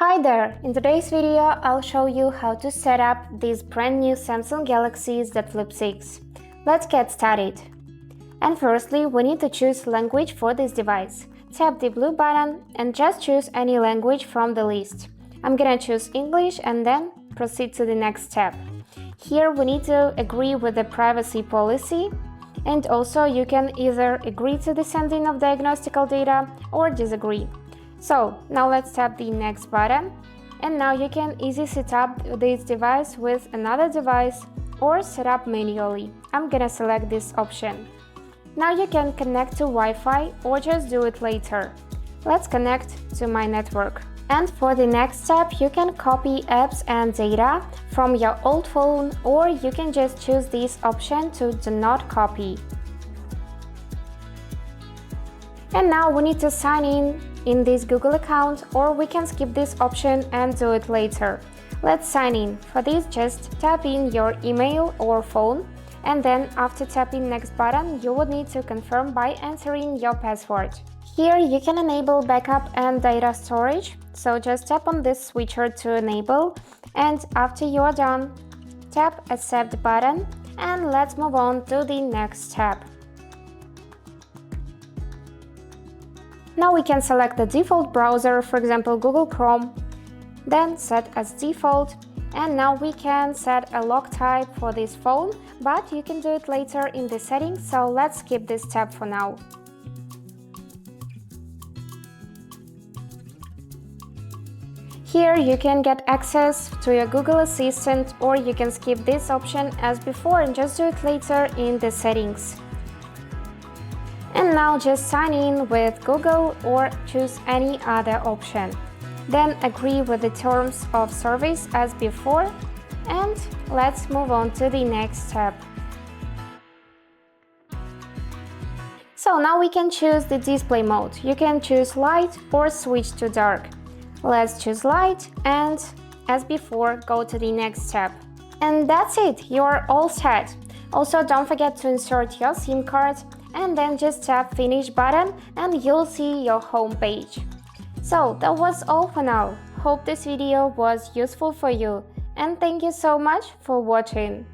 Hi there! In today's video, I'll show you how to set up these brand new Samsung Galaxy Z Flip 6. Let's get started. And firstly, we need to choose language for this device. Tap the blue button and just choose any language from the list. I'm gonna choose English and then proceed to the next step. Here we need to agree with the privacy policy, and also you can either agree to the sending of diagnostical data or disagree. So now let's tap the next button, and now you can easily set up this device with another device or set up manually. I'm gonna select this option. Now you can connect to Wi-Fi or just do it later. Let's connect to my network. And for the next step, you can copy apps and data from your old phone, or you can just choose this option to do not copy. And now we need to sign in this Google account, or we can skip this option and do it later. Let's sign in. For this, just tap in your email or phone, and then after tapping next button, you would need to confirm by entering your password. Here you can enable backup and data storage, so just tap on this switcher to enable, and after you are done, tap accept button, and let's move on to the next step. Now we can select the default browser, for example Google Chrome, then set as default, and now we can set a lock type for this phone, but you can do it later in the settings, so let's skip this step for now. Here you can get access to your Google Assistant, or you can skip this option as before and just do it later in the settings. And now just sign in with Google or choose any other option. Then agree with the terms of service as before, and let's move on to the next step. So now we can choose the display mode. You can choose light or switch to dark. Let's choose light, and as before, go to the next step. And that's it, you're all set. Also, don't forget to insert your SIM card, and then just tap finish button and you'll see your home page. So that was all for now. Hope this video was useful for you, and thank you so much for watching.